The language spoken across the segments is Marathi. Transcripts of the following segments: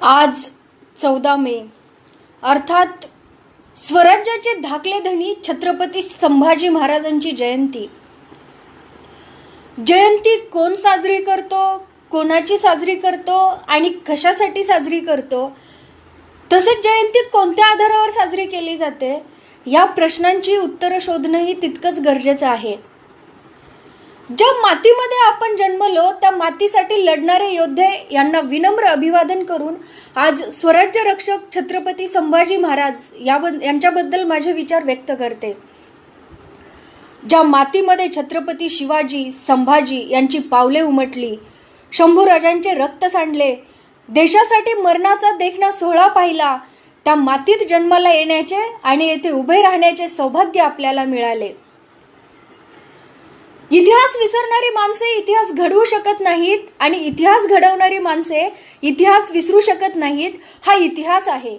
आज 14 मे अर्थात स्वराज्याचे धाकले धनी छत्रपती संभाजी महाराजांची जयंती. जयंती कोण साजरी करतो, कोणाची साजरी करतो आणि कशासाठी साजरी करतो, तसेच जयंती कोणत्या आधारावर साजरी केली जाते, या प्रश्नांची उत्तरं शोधणंही तितकंच गरजेचं आहे. ज्या मातीमध्ये आपण जन्मलो त्या मातीसाठी लढणारे योद्धे यांना विनम्र अभिवादन करून आज स्वराज्य रक्षक छत्रपती संभाजी महाराज यांच्याबद्दल माझे विचार व्यक्त करते. ज्या मातीमध्ये छत्रपती शिवाजी संभाजी यांची पावले उमटली, शंभूराजांचे रक्त सांडले, देशासाठी मरणाचा देखणा सोहळा पाहिला, त्या मातीत जन्माला येण्याचे आणि येथे उभे राहण्याचे सौभाग्य आपल्याला मिळाले. इतिहास विसरणारी माणसे इतिहास घडवू शकत नाहीत आणि इतिहास घडवणारी माणसे इतिहास विसरू शकत नाहीत. हा इतिहास आहे.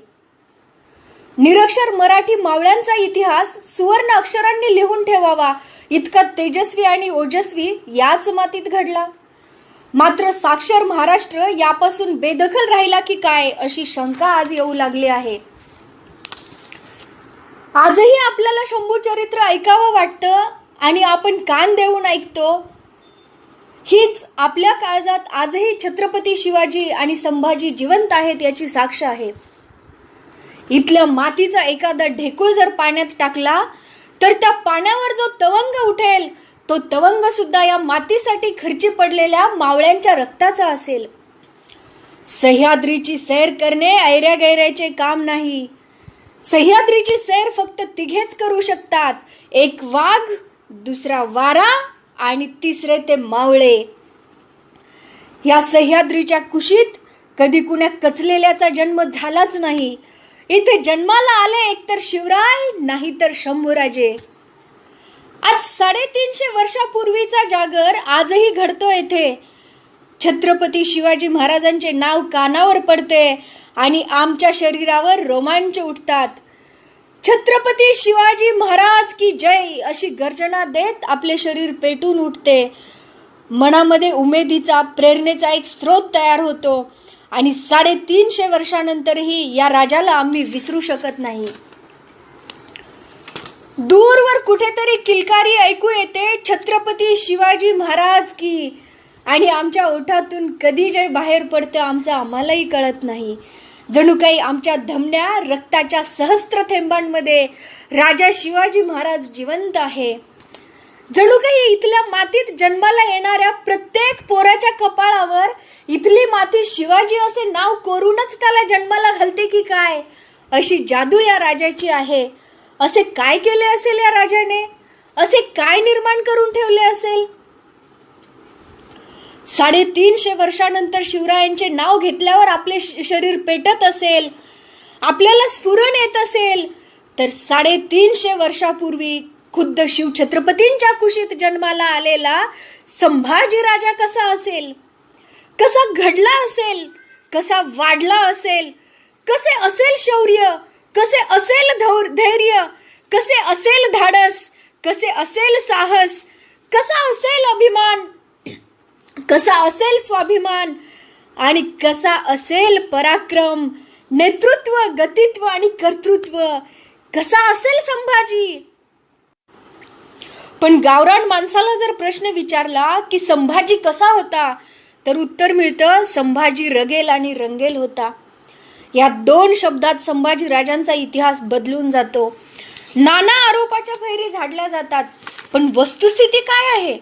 निरक्षर मराठी मावळ्यांचा इतिहास सुवर्ण अक्षरांनी लिहून ठेवावा इतका तेजस्वी आणि ओजस्वी याच मातीत घडला. मात्र साक्षर महाराष्ट्र यापासून बेदखल राहिला की काय अशी शंका आज येऊ लागली आहे. आजही आपल्याला शंभू चरित्र ऐकावं वाटतं आणि आपण कान देऊन ऐकतो. हीच आपल्या काळजात आजही छत्रपती शिवाजी आणि संभाजी जिवंत आहेत याची साक्ष आहे. इथल्या मातीचा एखादा ढेकूळ जर पाण्यात टाकला तर त्या पाण्यावर जो तवंग उठेल तो तवंग सुद्धा या मातीसाठी खर्ची पडलेल्या मावळ्यांच्या रक्ताचा असेल. सह्याद्रीची सैर करणे ऐऱ्या गैऱ्याचे काम नाही. सह्याद्रीची सैर फक्त तिघेच करू शकतात, एक वाघ, दुसरा वारा आणि तिसरे ते मावळे. या सह्याद्रीच्या कुशीत कधी कुण्या कचलेल्याचा जन्म झालाच नाही. इथे जन्माला आले एकतर शिवराय नाही तर शंभूराजे. आज 350 वर्षापूर्वीचा जागर आजही घडतो येथे. छत्रपती शिवाजी महाराजांचे नाव कानावर पडते आणि आमच्या शरीरावर रोमांच उठतात. छत्रपती शिवाजी महाराज की जय अशी गर्जना देत आपले शरीर पेटून उठते. मनामध्ये उमेदीचा प्रेरणेचा एक स्रोत तयार होतो आणि 350 वर्षानंतरही या राजाला आम्ही विसरू शकत नाही. दूरवर कुठेतरी किलकारी ऐकू येते, छत्रपती शिवाजी महाराज की, आणि आमच्या ओठातून कधी जय बाहेर पडतं आमचं आम्हालाही कळत नाही. जणू काही आमच्या धमन्या रक्ताच्या सहस्त्र थेंबांमध्ये राजा शिवाजी महाराज जिवंत आहे. जणू काही इथल्या मातीत जन्माला येणाऱ्या प्रत्येक पोराच्या कपाळावर इथली माती शिवाजी असे नाव कोरूनच त्याला जन्माला घालते की काय, अशी जादू या राजाची आहे. असे काय केले असेल या राजाने, असे काय निर्माण करून ठेवले असेल. 350 वर्षानंतर शिवरायांचे नाव घेतल्यावर आपले शरीर पेटत असेल, आपल्याला स्फुरण येत असेल, तर 350 वर्षापूर्वी खुद्द शिवछत्रपतींच्या कुशीत जन्माला आलेला संभाजी राजा कसा असेल, कसा घडला असेल, कसा वाढला असेल, कसे असेल शौर्य, कसे असेल धैर्य, कसे असेल धाडस, कसे असेल साहस, कसा असेल अभिमान, कसा असेल स्वाभिमान आणि कसा असेल पराक्रम, नेतृत्व, गतित्व आणि कर्तृत्व, कसा असेल संभाजी. पण गावरान माणसाला जर प्रश्न विचारला की संभाजी कसा होता, तर उत्तर मिळतं संभाजी रगेल आणि रंगेल होता. या 2 शब्दात संभाजी राजांचा इतिहास बदलून जातो. नाना आरोपाच्या फैरी झाडल्या जातात, पण वस्तुस्थिती काय आहे,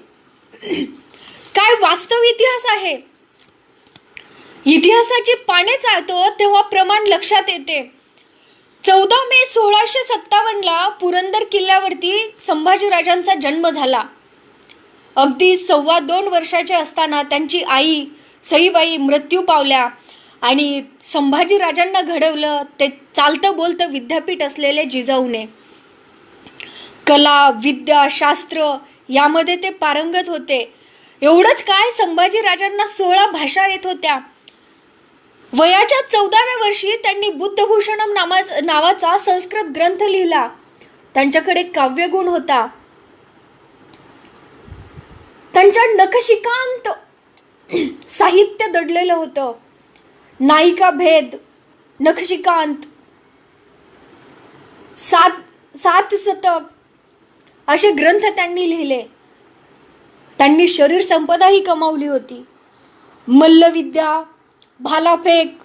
काय वास्तव इतिहास आहे. इतिहासाची पाने चाळतो तेव्हा प्रमाण लक्षात येते. 14 मे 1657 पुरंदर किल्ल्यावरती संभाजीराजांचा जन्म झाला. अगदी 2.25 वर्षाचे असताना त्यांची आई सईबाई मृत्यू पावल्या आणि संभाजीराजांना घडवलं ते चालतं बोलतं विद्यापीठ असलेले जिजाऊने. कला, विद्या, शास्त्र यामध्ये ते पारंगत होते. एवढंच काय, संभाजीराजांना 16 भाषा येत होत्या. वयाच्या 14व्या वर्षी त्यांनी बुद्धभूषणम नावाचा संस्कृत ग्रंथ लिहिला. त्यांच्याकडे काव्यगुण होता. त्यांच्या नखशिकांत साहित्य दडलेलं होतं. नायिका भेद, नखशिकांत, सात शतक असे ग्रंथ त्यांनी लिहिले. त्यांनी शरीर संपदाही कमावली होती. मल्लविद्या, भालाफेक,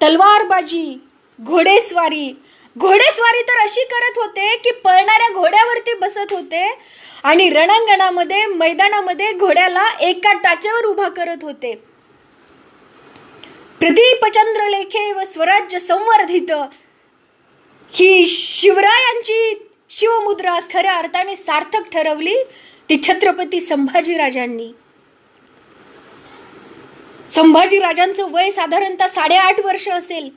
तलवारबाजी, घोडेस्वारी तर अशी करत होते की पळणाऱ्या घोड्यावरती बसत होते आणि रणांगणामध्ये, मैदानामध्ये घोड्याला एका टाचेवर उभा करत होते. प्रदीपचंद्रलेखे व स्वराज्य संवर्धित ही शिवरायांची शिवमुद्रा खऱ्या अर्थाने सार्थक ठरवली ती छत्रपती संभाजीराजांनी. संभाजीराजांचं वय साधारणतः 8.5 वर्ष असेल.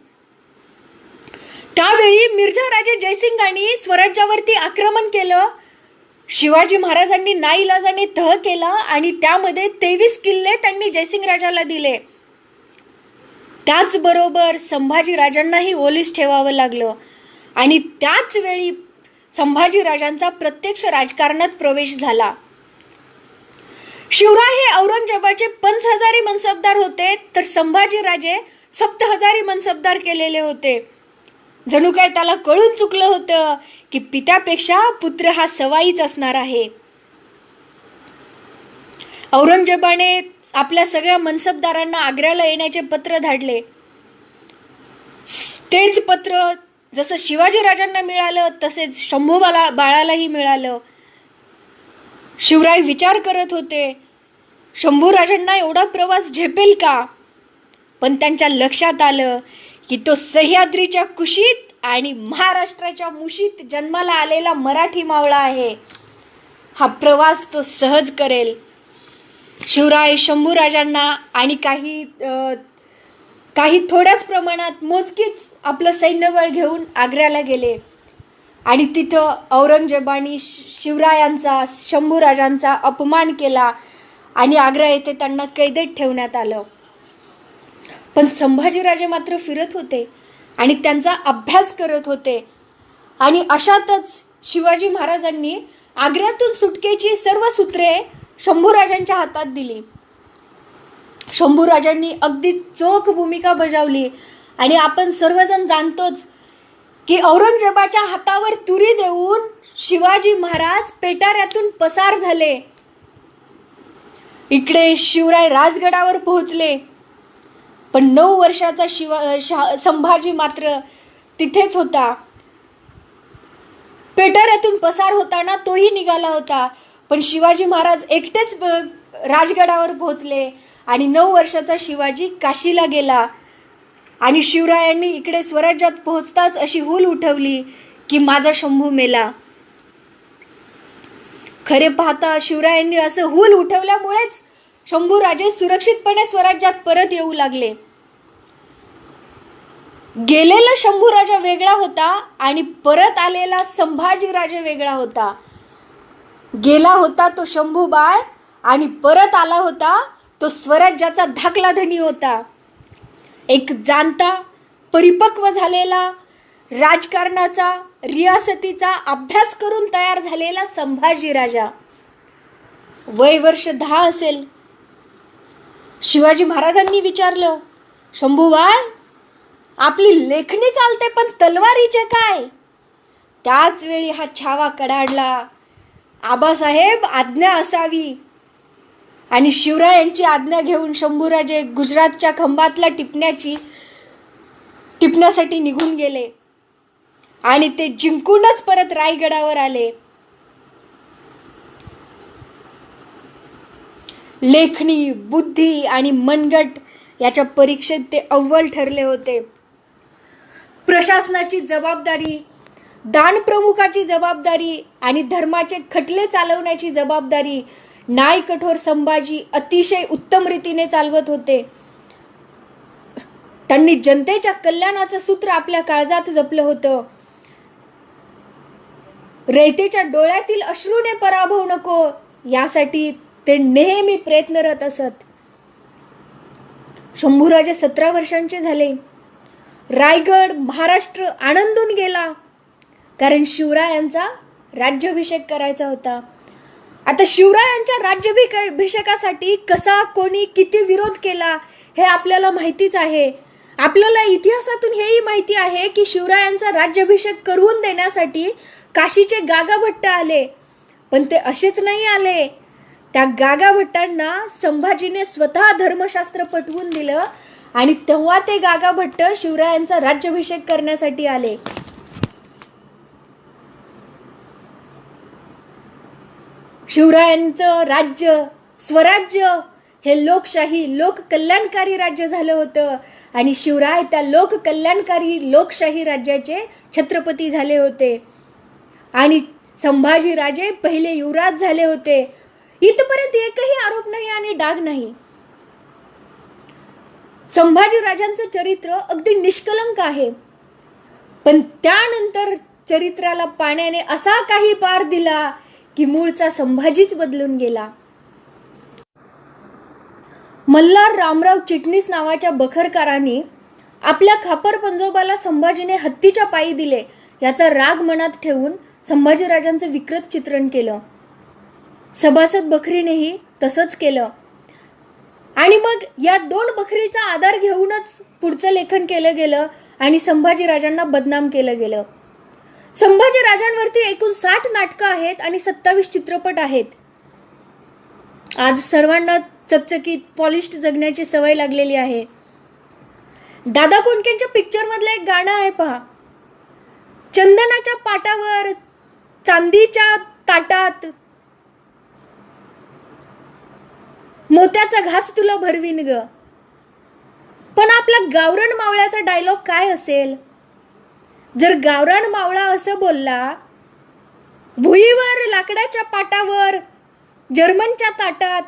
त्यावेळी मिर्झा राजे जयसिंगांनी स्वराज्यावरती आक्रमण केलं. शिवाजी महाराजांनी नाईलाजाने तह केला आणि त्यामध्ये 23 किल्ले त्यांनी जयसिंग राजाला दिले. त्याचबरोबर संभाजीराजांनाही ओलीस ठेवावं लागलं आणि त्याच वेळी संभाजीराजांचा प्रत्यक्ष राजकारणात प्रवेश झाला. शिवराय हे औरंगजेबाचे 5,000 मनसबदार होते, तर संभाजीराजे 7,000 मनसबदार केलेले होते. जणू काय त्याला कळून चुकलं होतं की पित्यापेक्षा पुत्र हा सवाईच असणार आहे. औरंगजेबाने आपल्या सगळ्या मनसबदारांना आग्र्याला येण्याचे पत्र धाडले. तेच पत्र जसं शिवाजीराजांना मिळालं तसेच शंभू बाळालाही मिळालं. शिवराय विचार करत होते, शंभूराजांना एवढा प्रवास झेपेल का? पण त्यांच्या लक्षात आलं की तो सह्याद्रीच्या कुशीत आणि महाराष्ट्राच्या मुशीत जन्माला आलेला मराठी मावळा आहे. हा प्रवास तो सहज करेल. शिवराय शंभूराजांना आणि काही थोड्याच प्रमाणात मोजकीच आपलं सैन्यबळ घेऊन आग्र्याला गेले आणि तिथं औरंगजेबाने शिवरायांचा, शंभूराजांचा अपमान केला आणि आग्रा येथे त्यांना कैदेत ठेवण्यात आलं. पण संभाजीराजे मात्र फिरत होते आणि त्यांचा अभ्यास करत होते. आणि अशातच शिवाजी महाराजांनी आग्र्यातून सुटकेची सर्व सूत्रे शंभूराजांच्या हातात दिली. शंभूराजांनी अगदी चोख भूमिका बजावली आणि आपण सर्वजण जाणतोच की औरंगजेबाच्या हातावर तुरी देऊन शिवाजी महाराज पेटाऱ्यातून पसार झाले. इकडे शिवराय राजगडावर पोहोचले, पण 9 वर्षाचा संभाजी मात्र तिथेच होता. पेटाऱ्यातून पसार होताना तोही निघाला होता, पण शिवाजी महाराज एकटेच राजगडावर पोहोचले आणि 9 वर्षाचा शिवाजी काशीला गेला. आणि शिवरायांनी इकडे स्वराज्यात पोहोचताच अशी हुल उठवली की माझा शंभू मेला. खरे पाहता शिवरायांनी असं हुल उठवल्यामुळेच शंभूराजे सुरक्षितपणे स्वराज्यात परत येऊ लागले. गेलेला शंभूराजा वेगळा होता आणि परत आलेला संभाजीराजे वेगळा होता. गेला होता तो शंभू बाळ आणि परत आला होता तो स्वराज्याचा धाकला धनी होता. एक जाणता, परिपक्व झालेला, राजकारणाचा, रियासतीचा अभ्यास करून तयार झालेला संभाजीराजा. वय वर्ष 10 असेल. शिवाजी महाराजांनी विचारलं, शंभू बाळ, आपली लेखणी चालते पण तलवारीचे काय? त्याच वेळी हा छावा कडाडला, आबासाहेब आज्ञा असावी. आणि शिवरायांची आज्ञा घेऊन शंभूराजे गुजरातच्या खंबातला टिपण्यासाठी निघून गेले आणि ते जिंकूनच परत रायगडावर आले. लेखणी, बुद्धी आणि मनगट याच्या परीक्षेत ते अव्वल ठरले होते. प्रशासनाची जबाबदारी, दानप्रमुखाची जबाबदारी आणि धर्माचे खटले चालवण्याची जबाबदारी नाय कठोर संभाजी अतिशय उत्तम रीतीने चालवत होते. त्यांनी जनतेच्या कल्याणाचं सूत्र आपल्या काळजात जपलं होतं. रयतेच्या डोळ्यातील अश्रूने पराभव नको यासाठी ते नेहमी प्रयत्नरत असत. शंभूराजे 17 वर्षांचे झाले. रायगड, महाराष्ट्र आनंदून गेला, कारण शिवरायांचा राज्याभिषेक करायचा होता. आता शिवरायांच्या राज्याभिषेकासाठी कसा, कोणी, किती विरोध केला हे आपल्याला माहितीच आहे. आपल्याला इतिहासातून हेही माहिती आहे की शिवरायांचा राज्याभिषेक करून देण्यासाठी काशीचे गागा भट्ट आले, पण ते असेच नाही आले. त्या गागा भट्टांना संभाजीने स्वतः धर्मशास्त्र पटवून दिलं आणि तेव्हा ते गागा भट्ट शिवरायांचा राज्याभिषेक करण्यासाठी आले. शिवरायांचं राज्य, स्वराज्य हे लोकशाही, लोककल्याणकारी राज्य झालं होतं आणि शिवराय त्या लोककल्याणकारी लोकशाही राज्याचे छत्रपती झाले होते आणि संभाजी राजे पहिले युवराज झाले होते. इथपर्यंत एकही आरोप नाही आणि डाग नाही. संभाजी राजांचं चरित्र अगदी निष्कलंक आहे, पण त्यानंतर चरित्राला पाण्याने असा काही पार दिला की मूळचा संभाजीच बदलून गेला. मल्हार रामराव चिटणीस नावाच्या बखरकारांनी आपल्या खापर पंजोबाला संभाजीने हत्तीच्या पायी दिले याचा राग मनात ठेवून संभाजीराजांचं विकृत चित्रण केलं. सभासद बखरीनेही तसंच केलं आणि मग या दोन बखरीचा आधार घेऊनच पुढचं लेखन केलं गेलं आणि संभाजीराजांना बदनाम केलं गेलं. संभाजीराजांवरती एकूण 60 नाटकं आहेत आणि 27 चित्रपट आहेत. आज सर्वांना चकचकीत पॉलिश्ड जगण्याची सवय लागलेली आहे. दादा कोंडकेंच्या पिक्चर मधलं एक गाणं आहे पहा, चंदनाच्या पाटावर चांदीच्या ताटात मोत्याचा घास तुला भरवीन ग. पण आपला गावरान मावळ्याचा डायलॉग काय असेल? जर गावरान मावळा असं बोलला, भुईवर लाकडाच्या पाटावर जर्मनच्या ताटात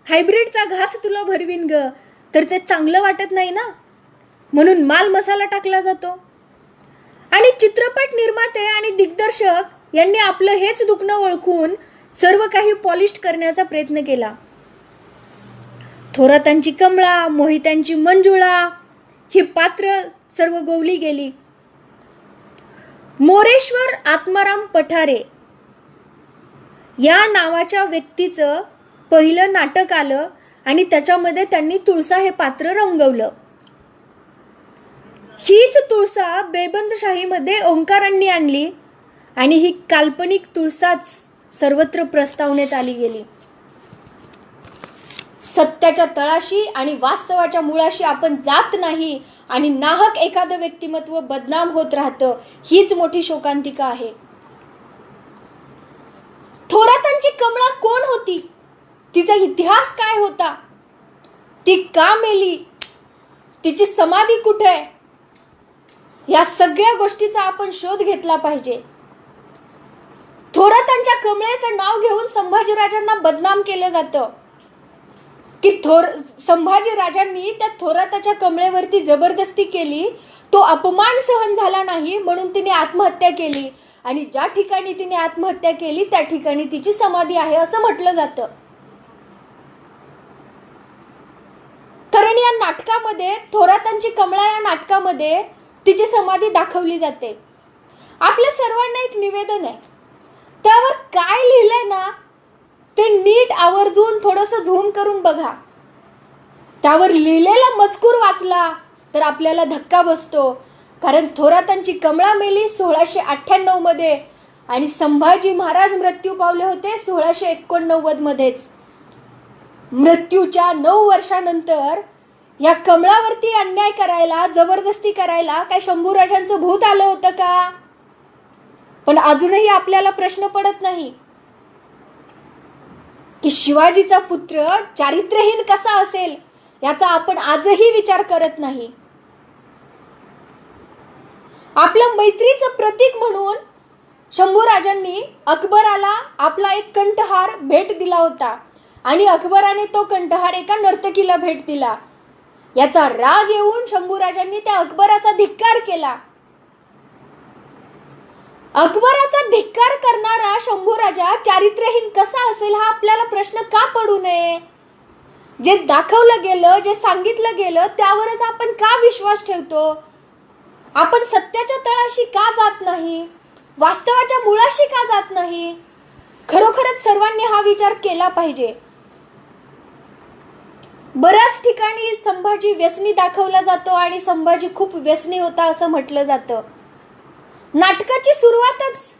हायब्रिडचा घास तुला भरवीन ग, तर ते चांगलं वाटत नाही ना. म्हणून माल मसाला टाकला जातो आणि चित्रपट निर्माते आणि दिग्दर्शक यांनी आपलं हेच दुखणं ओळखून सर्व काही पॉलिश करण्याचा प्रयत्न केला. थोरातांची कमळा, मोहित्यांची मंजुळा ही पात्र सर्व गोवली गेली. मोरेश्वर आत्माराम पठारे या नावाच्या व्यक्तीचं पहिलं नाटक आलं आणि त्याच्यामध्ये त्यांनी तुळसा हे पात्र रंगवलं. हीच तुळसा बेबंदशाहीमध्ये ओंकारांनी आणली आणि ही काल्पनिक तुळसाच सर्वत्र प्रस्तावण्यात आली गेली. सत्याच्या तळाशी आणि वास्तवाच्या मुळाशी आपण जात नाही आणि नाहक एखादं व्यक्तिमत्व बदनाम होत राहतं, हीच मोठी शोकांतिका आहे. थोरातांची कमळा कोण होती? तिचा इतिहास काय होता? ती का मेली? तिची समाधी कुठे आहे? या सगळ्या गोष्टीचा आपण शोध घेतला पाहिजे. थोरातांच्या कमळेचं नाव घेऊन संभाजीराजांना बदनाम केलं जातं की संभाजीराजांनी त्या थोराताच्या कमळेवरती जबरदस्ती केली, तो अपमान सहन झाला नाही म्हणून तिने आत्महत्या केली आणि ज्या ठिकाणी तिने आत्महत्या केली त्या ठिकाणी तिची समाधी आहे असं म्हटलं जातं. कारण या नाटकामध्ये थोरातांची कमळा या नाटकामध्ये तिची समाधी दाखवली जाते. आपल्या सर्वांना एक निवेदन आहे, त्यावर काय लिहिलंय ना ते नीट आवर्जून थोडंसं झूम करून बघा. त्यावर लिहिलेला मजकूर वाचला तर आपल्याला धक्का बसतो. कारण थोरातांची कमळा मेली 1698 मध्ये आणि संभाजी महाराज मृत्यू पावले होते 1689 मध्येच. मृत्यूच्या 9 वर्षानंतर या कमळावरती अन्याय करायला, जबरदस्ती करायला काय शंभूराजांचं भूत आलं होतं का? पण अजूनही आपल्याला प्रश्न पडत नाही की शिवाजीचा पुत्र चारित्र्यहीन कसा असेल याचा आपण आजही विचार करत नाही. आपल्या मैत्रीचं प्रतीक म्हणून शंभूराजांनी अकबराला आपला एक कंठहार भेट दिला होता आणि अकबराने तो कंठहार एका नर्तकीला भेट दिला. याचा राग येऊन शंभूराजांनी त्या अकबराचा धिक्कार केला. अकबराचा धिक्कार करणारा शंभूराजा चारित्र्यहीन कसा असेल हा आपल्याला प्रश्न का पडू नये? जे दाखवलं गेलं, जे सांगितलं गेलं त्यावरच आपण का विश्वास ठेवतो? आपण सत्याच्या तळाशी का जात नाही? वास्तवाच्या मुळाशी का जात नाही? खरोखरच सर्वांनी हा विचार केला पाहिजे. बऱ्याच ठिकाणी संभाजी व्यसनी दाखवला जातो आणि संभाजी खूप व्यसनी होता असं म्हटलं जातं. नाटकाची सुरुवातच,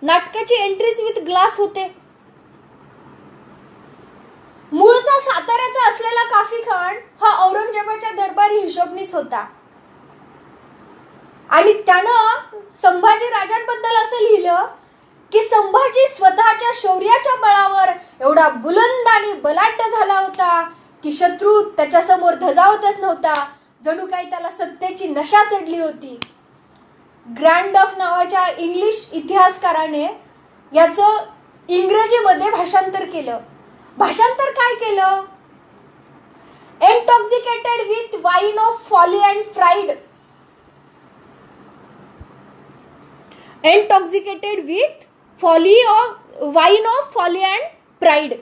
नाटकाची एंट्रीज विथ ग्लास होते. मूळचा साताऱ्याचा असलेला काफी खान हा औरंगजेबाच्या दरबारी हिशोबनीस होता आणि त्यानं संभाजी राजांबद्दल असं लिहिलं की संभाजी स्वतःच्या शौर्याच्या बळावर एवढा बुलंद आणि बलाढ्य झाला होता की शत्रू त्याच्या समोर धजावतच नव्हता. जणू काही त्याला सत्तेची नशा चढली होती. ग्रँडफ नावाच्या इंग्लिश इतिहासकाराने याचं इंग्रजीमध्ये भाषांतर केलं. भाषांतर काय केलं? Intoxicated with wine of folly and pride. Intoxicated with wine of folly and pride.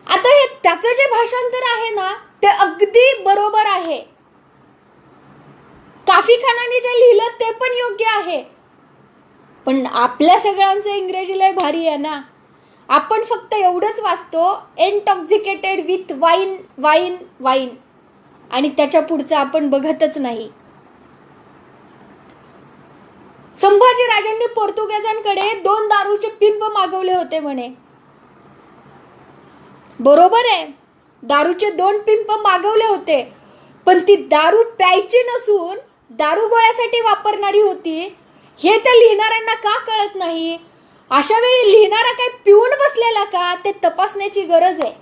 आता हे त्याचं जे भाषांतर आहे ना ते अगदी बरोबर आहे. काफी खानाने जे लिहिलं ते पण योग्य आहे. पण आपल्या सगळ्यांचं इंग्रजी लय भारी आहे ना. आपण फक्त एवढंच वाचतो, intoxicated with wine wine wine, आणि त्याच्या पुढचं आपण बघतच नाही. संभाजी राजांनी पोर्तुगीजांकडे 2 दारूचे पिंप मागवले होते म्हणे. बरोबर आहे, दारूचे 2 पिंप मागवले होते, पण ती दारू प्यायची नसून दारू गोळ्यासाठी वापरणारी होती. हे त्या लिहिणाऱ्यांना का कळत नाही? अशा वेळी लिहिणारा काय पिऊन बसलेला का ते तपासण्याची गरज आहे.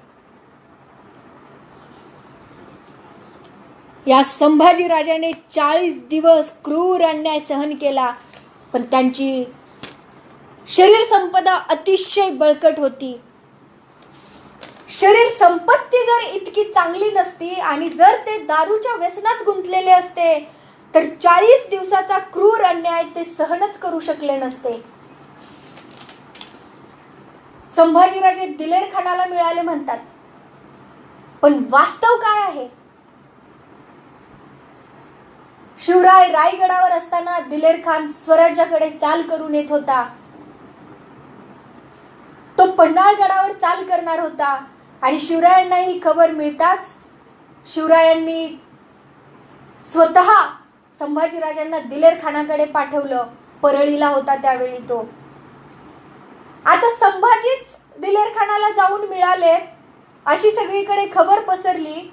या संभाजी राजाने 40 दिवस क्रूर अन्याय सहन केला, पण त्यांची शरीर संपदा अतिशय बळकट होती. शरीर संपत्ती जर इतकी चांगली नसती आणि जर ते दारूच्या व्यसनात गुंतलेले असते तर 40 दिवसाचा क्रूर अन्याय ते सहनच करू शकले नसते. संभाजीराजे दिलेर खानाला मिळाले म्हणतात, पण वास्तव काय आहे? शिवराय रायगडावर असताना दिलेर खान स्वराज्याकडे चाल करून येत होता. तो पन्हाळगडावर चाल करणार होता आणि शिवरायांना ही खबर मिळताच शिवरायांनी स्वतः संभाजीराजांना दिलेर खानाकडे पाठवलं. परळीला होता त्यावेळी तो. आता संभाजीच दिलेर खानाला जाऊन मिळाले अशी सगळीकडे खबर पसरली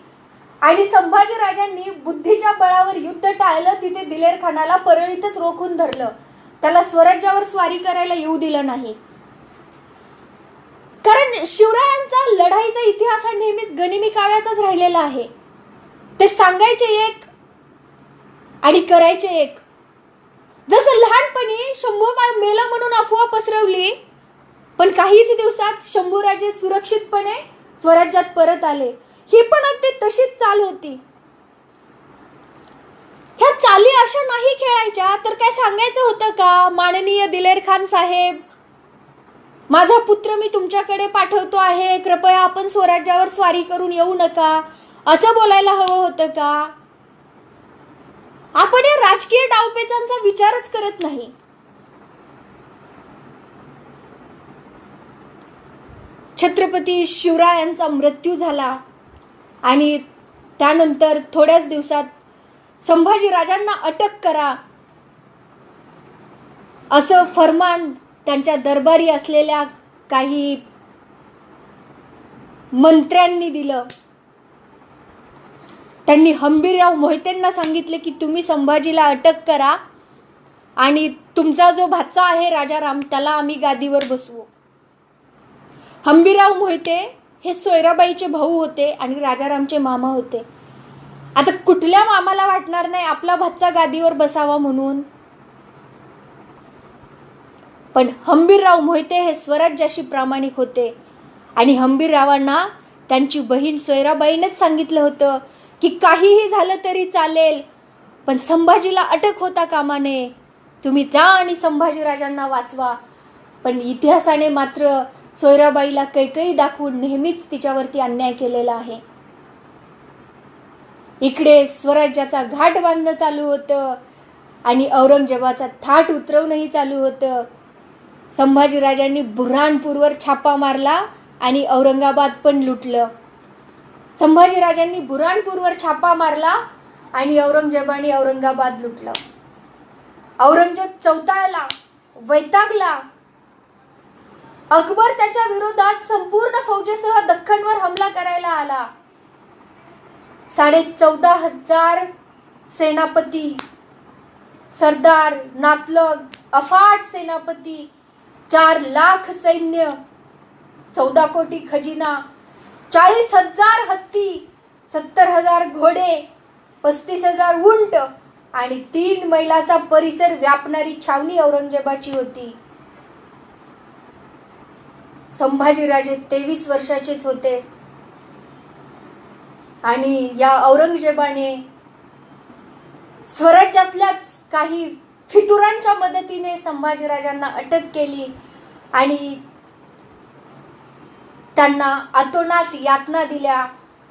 आणि संभाजी राजांनी बुद्धीच्या बळावर युद्ध टाळलं. तिथे दिलेर खानाला परळीतच रोखून धरलं. त्याला स्वराज्यावर स्वारी करायला येऊ दिलं नाही. कारण शिवरायांचा लढाईचा इतिहास हा नेहमीच गनिमी काव्याचाच राहिलेला आहे. ते सांगायचे एक आणि करायचे एक. जसं लहानपणी शंभूबाळ मेला म्हणून अफवा पसरवली, पण काहीच दिवसात शंभूराजे सुरक्षितपणे स्वराज्यात परत आले. ही पण अगदी तशीच चाल होती. ह्या चाली अशा नाही खेळायच्या तर काय सांगायचं होतं का, माननीय दिलेर खान साहेब, माझा पुत्र मी तुमच्याकडे पाठवतो आहे, कृपया आपण स्वराज्यावर स्वारी करून येऊ नका, असं बोलायला हवं होतं का? आपण या राजकीय डावपेचांचा विचारच करत नाही. छत्रपती शिवरायांचा मृत्यू झाला आणि त्यानंतर थोड्याच दिवसात संभाजी राजांना अटक करा असं फरमान त्यांच्या दरबारी असलेल्या काही मंत्र्यांनी दिलं. त्यांनी हंबीरराव मोहितेंना सांगितले की तुम्ही संभाजीला अटक करा आणि तुमचा जो भाचा आहे राजाराम त्याला आम्ही गादीवर बसवू. हंबीरराव मोहिते हे सोयराबाईचे भाऊ होते आणि राजारामचे मामा होते. आता कुठल्या मामाला वाटणार नाही आपला भाचा गादीवर बसावा म्हणून? पण हंबीरराव मोहिते हे स्वराज्याशी प्रामाणिक होते आणि हंबीररावांना त्यांची बहीण सोयराबाईनेच सांगितलं होतं की काहीही झालं तरी चालेल, पण संभाजीला अटक होता कामा नये. तुम्ही जा आणि संभाजीराजांना वाचवा. पण इतिहासाने मात्र सोयराबाईला कैकई दाखवून नेहमीच तिच्यावरती अन्याय केलेला आहे. इकडे स्वराज्याचा घाट बांधणं चालू होतं आणि औरंगजेबाचा थाट उतरवणंही चालू होतं. संभाजीराजांनी बुऱ्हाणपूरवर छापा मारला आणि औरंगाबाद पण लुटलं. संभाजीराजांनी बुऱ्हाणपूरवर छापा मारला आणि औरंगजेबाने औरंगाबाद लुटलं. औरंगजेब चौताळला, वैतागला. अकबर त्याच्या विरोधात संपूर्ण फौजेसह दख्खनवर हमला करायला आला. 14,500 सेनापती, सरदार, नातलग, अफाट सेनापती, 4 लाख सैन्य, 14 कोटी खजिना, 40,000 हत्ती, 70,000 घोडे, 35,000 उंट आणि 3 मैलाचा परिसर व्यापणारी छावणी औरंगजेबाची होती. संभाजीराजे 23 वर्षाचेच होते आणि या औरंगजेबाने स्वराज्यातल्याच काही फितुरांच्या मदतीने संभाजीराजांना अटक केली आणि त्यांना अतोनात यातना दिल्या.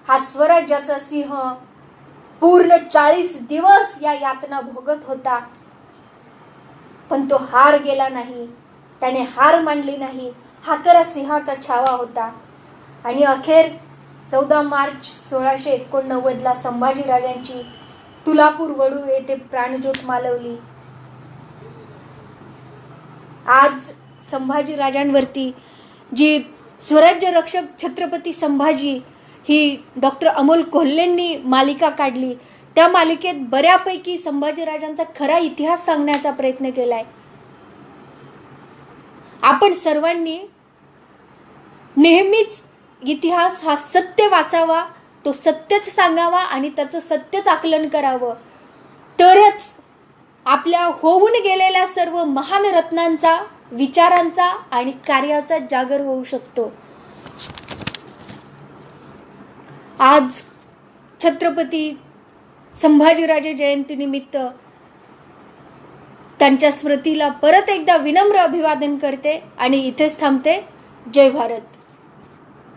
हा स्वराज्याचा सिंह पूर्ण 40 दिवस या यातना भोगत होता, पण तो हार गेला नाही. त्याने हार मानली नाही. हा खरा सिंहाचा छावा होता. आणि अखेर 14 मार्च 1689 संभाजीराजांची तुलापूर वडू येथे प्राणज्योत मालवली. आज संभाजीराजांवरती जी स्वराज्य रक्षक छत्रपती संभाजी ही डॉक्टर अमोल कोल्हेंनी मालिका काढली, त्या मालिकेत बऱ्यापैकी संभाजीराजांचा खरा इतिहास सांगण्याचा प्रयत्न केलाय. आपण सर्वांनी नेहमीच इतिहास हा सत्य वाचावा, तो सत्यच सांगावा आणि त्याचं सत्यच आकलन करावं. तरच आपल्या होऊन गेलेल्या सर्व महान रत्नांचा, विचारांचा आणि कार्याचा जागर होऊ शकतो. आज छत्रपती संभाजीराजे जयंतीनिमित्त त्यांच्या स्मृतीला परत एकदा विनम्र अभिवादन करते आणि इथेच थांबते. जय भारत.